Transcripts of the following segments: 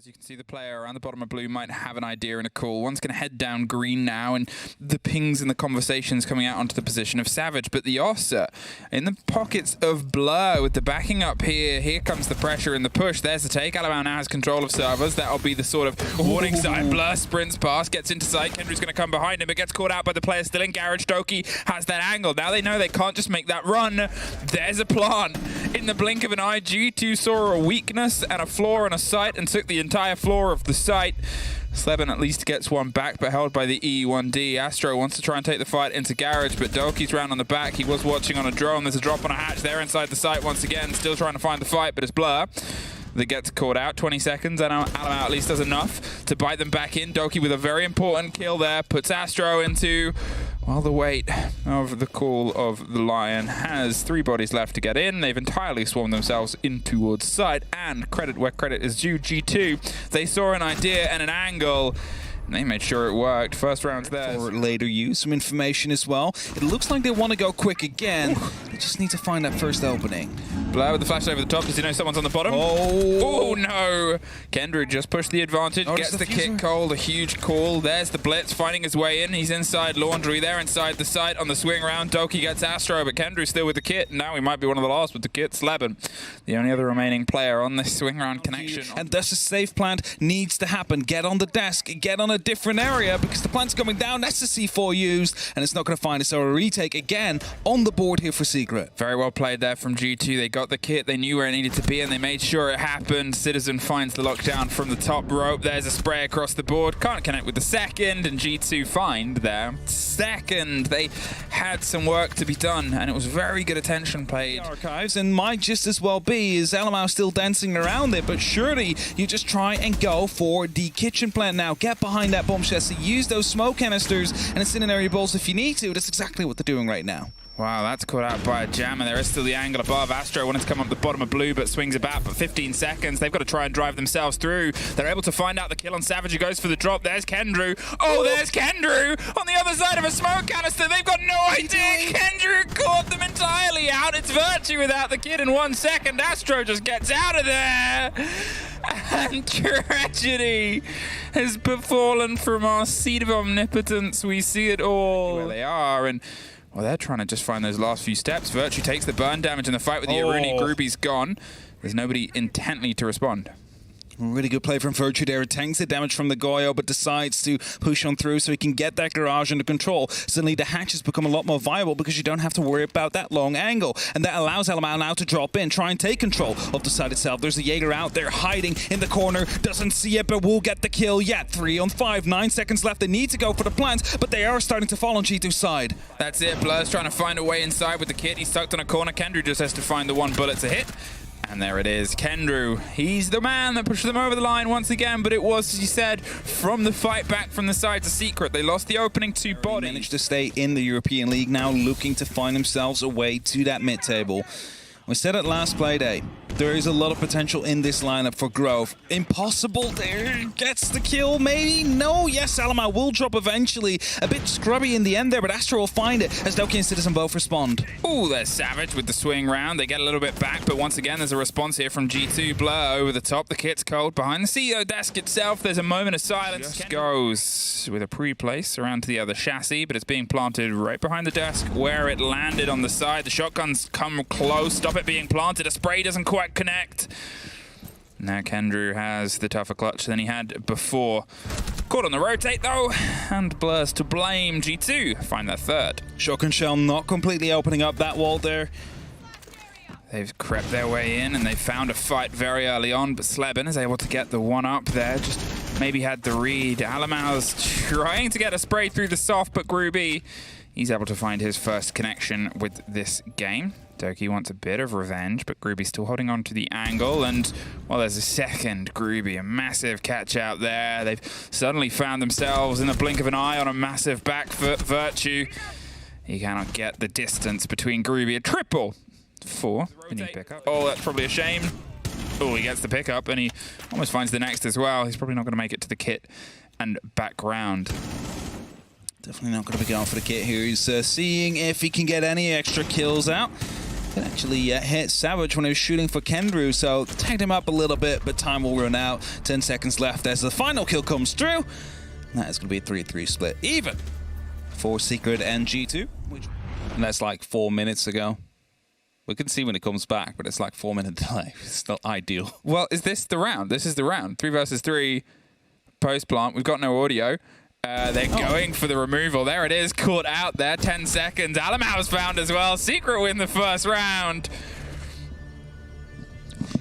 As you can see, the player around the bottom of blue might have an idea and a call. One's going to head down green now, and the pings and the conversations coming out onto the position of Savage. But the Ossa in the pockets of Blur with the backing up here. Here comes the pressure and the push. There's the take. Alabama now has control of servers. That'll be the sort of warning sign. Blur sprints past, gets into sight. Kendry's going to come behind him, but gets caught out by the player still in garage. Doki has that angle. Now they know they can't just make that run. There's a plant. In the blink of an eye, G2 saw a weakness and a flaw in a site and took the entire floor of the site. Sleben at least gets one back, but held by the E1D. Astro wants to try and take the fight into garage, but Doki's round on the back. He was watching on a drone. There's a drop on a hatch there inside the site once again. Still trying to find the fight, but it's Blur that gets caught out. 20 seconds, and Alamo at least does enough to bite them back in. Doki with a very important kill there. Puts Astro into, well, the weight of the call of the Lion. Has 3 bodies left to get in. They've entirely swarmed themselves in towards site, and credit where credit is due. G2, they saw an idea and an angle. They made sure it worked. First round's there. For later use, some information as well. It looks like they want to go quick again. They just need to find that first opening. Blur with the flash over the top. Does he know someone's on the bottom? Oh no! Kendra just pushed the advantage. Gets the kick cold. A huge call. There's the blitz finding his way in. He's inside Laundry there, inside the site on the swing round. Doki gets Astro, but Kendry's still with the kit. Now he might be one of the last with the kit. Sleben, the only other remaining player on this swing round connection. And thus a safe plant needs to happen. Get on the desk. Get on a different area because the plant's coming down. That's the C4 used, and it's not going to find it. So a retake again on the board here for Secret. Very well played there from G2. They got the kit. They knew where it needed to be, and they made sure it happened. Citizen finds the lockdown from the top rope. There's a spray across the board. Can't connect with the second, and G2 find their second. They had some work to be done, and it was very good attention paid. Archives, and might just as well be is Alamo still dancing around it, but surely you just try and go for the kitchen plant now. Get behind that bomb chassis, use those smoke canisters and incendiary balls if you need to. That's exactly what they're doing right now. Wow, that's caught out by a jam, and there is still the angle above. Astro wanted to come up the bottom of blue, but swings it back for 15 seconds. They've got to try and drive themselves through. They're able to find out the kill on Savage, who goes for the drop. There's Kendrew. Oh, there's Kendrew on the other side of a smoke canister. They've got no idea. Kendrew caught them entirely out. It's Virtue without the kid in 1 second. Astro just gets out of there. And tragedy has befallen from our seat of omnipotence. We see it all. Where they are, and well, they're trying to just find those last few steps. Virtue takes the burn damage in the fight with the Aruni. Groupie's gone. There's nobody intently to respond. Really good play from Virtue there. It tanks the damage from the Goyo, but decides to push on through so he can get that garage under control. Suddenly the hatches become a lot more viable because you don't have to worry about that long angle. And that allows Alamo now to drop in, try and take control of the site itself. There's a Jaeger out there hiding in the corner. Doesn't see it, but will get the kill yet. 3 on 5, 9 seconds left. They need to go for the plants, but they are starting to fall on G2's side. That's it. Blur's trying to find a way inside with the kid. He's tucked on a corner. Kendrew just has to find the 1 bullet to hit. And there it is, Kendrew. He's the man that pushed them over the line once again, but it was, as you said, from the fight back from the side to Secret. They lost the opening 2 bodies. They managed to stay in the European League now, looking to find themselves a way to that mid-table. We said it last Playday, there is a lot of potential in this lineup for growth. Impossible there, gets the kill, maybe? No, yes, Alamo will drop eventually. A bit scrubby in the end there, but Astro will find it as Doki and Citizen both respond. Ooh, there's Savage with the swing round. They get a little bit back, but once again, there's a response here from G2. Blur over the top. The kit's cold. Behind the CEO desk itself, there's a moment of silence. Just goes with a pre-place around to the other chassis, but it's being planted right behind the desk where it landed on the side. The shotguns come close. Stop it being planted. A spray doesn't quite connect. Now Kendrew has the tougher clutch than he had before. Caught on the rotate though, and Blur's to blame. G2 find that third. Shotgun shell not completely opening up that wall there. They've crept their way in and they found a fight very early on, but Sleben is able to get the 1 up there. Just maybe had the read. Alamau's trying to get a spray through the soft, but Groovy, he's able to find his first connection with this game. Doki wants a bit of revenge, but Groovy's still holding on to the angle, and, well, there's a second Groovy, a massive catch out there. They've suddenly found themselves in the blink of an eye on a massive back foot. Virtue, he cannot get the distance between Groovy. A triple 4. Oh, that's probably a shame. Oh, he gets the pickup, and he almost finds the next as well. He's probably not going to make it to the kit and background. Definitely not going to be going for the kit here. He's seeing if he can get any extra kills out. It actually hit Savage when he was shooting for Kendrew, so tagged him up a little bit, but time will run out. 10 seconds left as the final kill comes through. That is going to be a 3-3 split, even for Secret and G2. And that's like 4 minutes ago. We can see when it comes back, but it's like 4-minute delay. It's not ideal. Well, is this the round? This is the round. 3 versus 3 post-plant. We've got no audio. They're going for the removal. There it is, caught out there. 10 seconds. Alamau's found as well. Secret win the first round.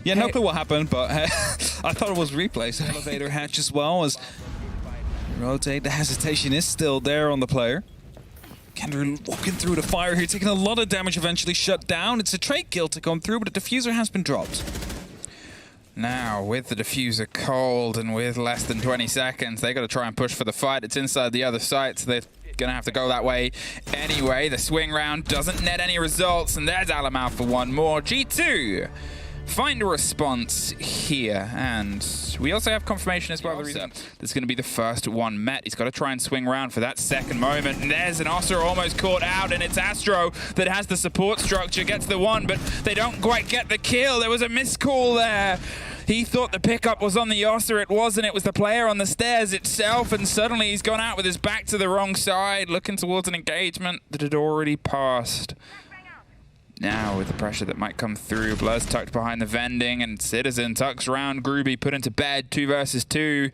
Yeah, no clue what happened, but I thought it was replay. So elevator hatch as well as rotate. The hesitation is still there on the player. Kendrew walking through the fire here, taking a lot of damage, eventually shut down. It's a trait kill to come through, but the diffuser has been dropped. Now, with the diffuser cold and with less than 20 seconds, they got to try and push for the fight. It's inside the other site, so they're going to have to go that way anyway. The swing round doesn't net any results, and there's Alamau for one more. G2 find a response here, and we also have confirmation as well. The reason that's going to be the first one met. He's got to try and swing around for that second moment, and there's an Ossa almost caught out, and it's Astro that has the support structure, gets the one, but they don't quite get the kill. There was a miscall there. He thought the pickup was on the Ossa, it wasn't. It was the player on the stairs itself, and suddenly he's gone out with his back to the wrong side, looking towards an engagement that had already passed. Now, with the pressure that might come through, Blur's tucked behind the vending, and Citizen tucks around Groovy, put into bed, 2 versus 2.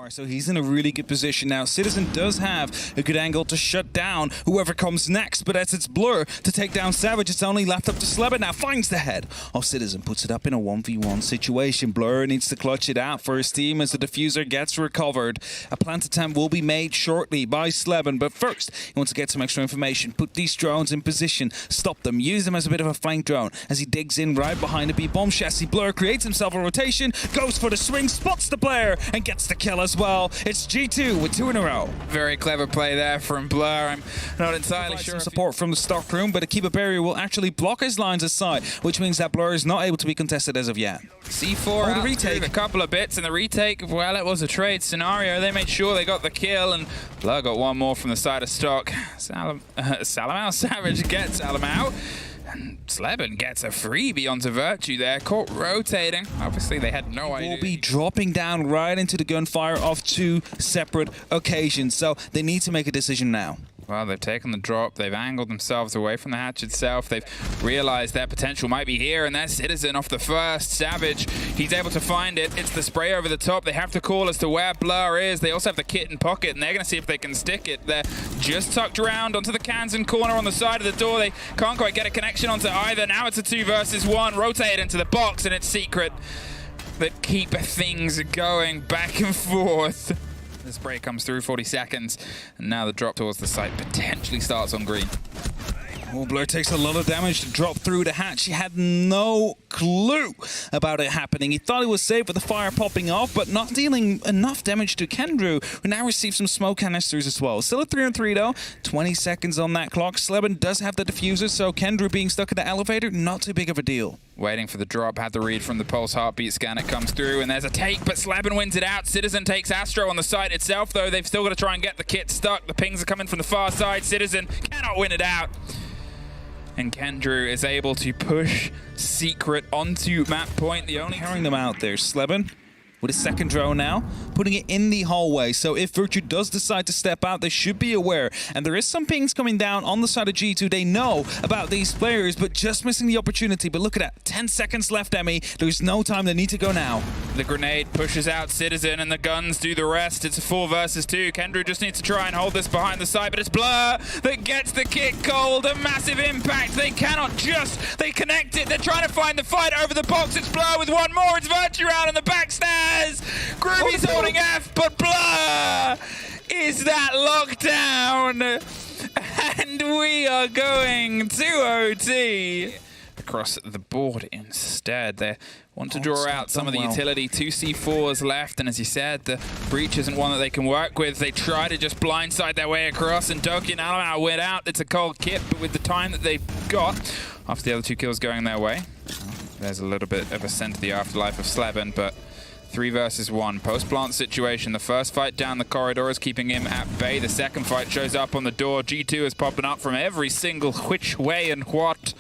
So he's in a really good position now. Citizen does have a good angle to shut down whoever comes next, but as it's Blur to take down Savage, it's only left up to Slebin now. Finds the head of Citizen, puts it up in a 1v1 situation. Blur needs to clutch it out for his team as the diffuser gets recovered. A plant attempt will be made shortly by Slebin, but first he wants to get some extra information. Put these drones in position, stop them, use them as a bit of a flank drone as he digs in right behind the B-bomb chassis. Blur creates himself a rotation, goes for the swing, spots the player, and gets the kill as well. It's G2 with 2 in a row. Very clever play there from Blur. I'm not entirely sure. Some support from the stock room, but a keeper barrier will actually block his lines aside, which means that Blur is not able to be contested as of yet. C4 out, the retake. A couple of bits, and the retake, well, it was a trade scenario. They made sure they got the kill, and Blur got one more from the side of stock. Salamau Savage gets Alamau. And Slebin gets a freebie onto Virtue there, caught rotating. Obviously, they had no idea. Will be dropping down right into the gunfire of 2 separate occasions, so they need to make a decision now. Well, they've taken the drop, they've angled themselves away from the hatch itself, they've realized their potential might be here, and their Citizen off the first. Savage, he's able to find it. It's the spray over the top. They have to call as to where Blur is. They also have the kit in pocket, and they're going to see if they can stick it. They're just tucked around onto the cans and corner on the side of the door. They can't quite get a connection onto either. Now it's a 2 versus 1. Rotate into the box, and it's Secret that keep things going back and forth. The spray comes through, 40 seconds, and now the drop towards the site potentially starts on green. Well, Blur takes a lot of damage to drop through the hatch. He had no clue about it happening. He thought he was safe with the fire popping off, but not dealing enough damage to Kendrew, who now receives some smoke canisters as well. Still a 3-on-3 though. 20 seconds on that clock. Slebin does have the diffuser, so Kendrew being stuck in the elevator, not too big of a deal. Waiting for the drop, had the read from the pulse heartbeat scan. It comes through, and there's a take, but Slebin wins it out. Citizen takes Astro on the site itself, though. They've still got to try and get the kit stuck. The pings are coming from the far side. Citizen cannot win it out. And Kendrew is able to push Secret onto map point. The only carrying them out there. Slebin with a second drone now, putting it in the hallway. So if Virtue does decide to step out, they should be aware. And there is some pings coming down on the side of G2. They know about these players, but just missing the opportunity. But look at that, 10 seconds left, Emmy. There's no time, they need to go now. The grenade pushes out Citizen, and the guns do the rest. It's a 4 versus 2. Kendrew just needs to try and hold this behind the side, but it's Blur that gets the kick cold. A massive impact. They cannot just, they connect it. They're trying to find the fight over the box. It's Blur with one more. It's Virtue out on the backstairs. Groovy's holding F, but Blur is that lockdown. And we are going to OT. Across the board instead. They want to draw out some of the utility. 2 C4s left, and as you said, the breach isn't one that they can work with. They try to just blindside their way across, and Doki and Alamau went out. It's a cold kit, but with the time that they've got, after the other 2 kills going their way, there's a little bit of a scent of the afterlife of Slebin, but 3 versus 1. Post-plant situation. The first fight down the corridor is keeping him at bay. The second fight shows up on the door. G2 is popping up from every single which way and what.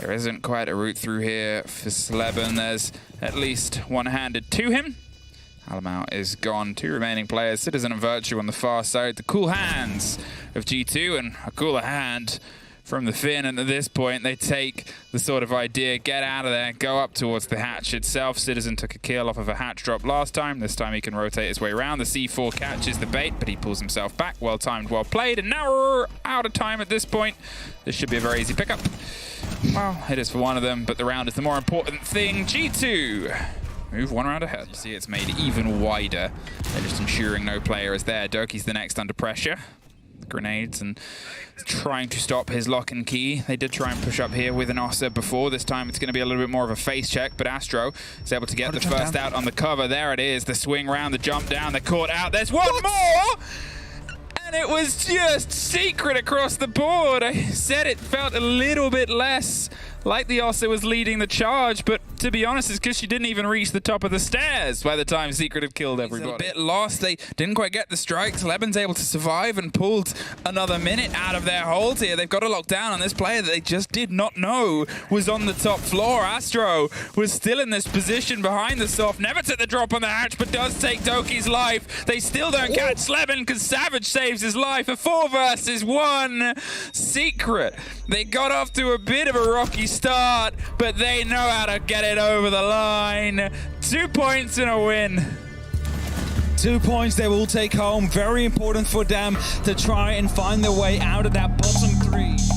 There isn't quite a route through here for Sleben. There's at least one handed to him. Alamau is gone. 2 remaining players, Citizen and Virtue on the far side. The cool hands of G2 and a cooler hand from the Finn. And at this point, they take the sort of idea, get out of there, go up towards the hatch itself. Citizen took a kill off of a hatch drop last time. This time he can rotate his way around. The C4 catches the bait, but he pulls himself back. Well timed, well played. And now we're out of time at this point. This should be a very easy pickup. Well, it is for one of them, but the round is the more important thing. G2 move 1 round ahead. You see it's made even wider. They're just ensuring no player is there. Doki's the next under pressure. Grenades and trying to stop his lock and key. They did try and push up here with an Ossa before. This time it's going to be a little bit more of a face check, but Astro is able to get the first out on the cover. There it is, the swing round, the jump down, the caught out. There's one more! And it was just Secret across the board. I said it felt a little bit less like the Ossa was leading the charge, but to be honest, it's because she didn't even reach the top of the stairs by the time Secret had killed everybody. A bit lost. They didn't quite get the strikes. Leban's able to survive and pulled another minute out of their hold here. They've got to lock down on this player that they just did not know was on the top floor. Astro was still in this position behind the soft. Never took the drop on the hatch, but does take Doki's life. They still don't catch Sleben because Savage saves his life. A 4 versus 1. Secret. They got off to a bit of a rocky start, but they know how to get it over the line. 2 points and a win. 2 points they will take home. Very important for them to try and find their way out of that bottom 3.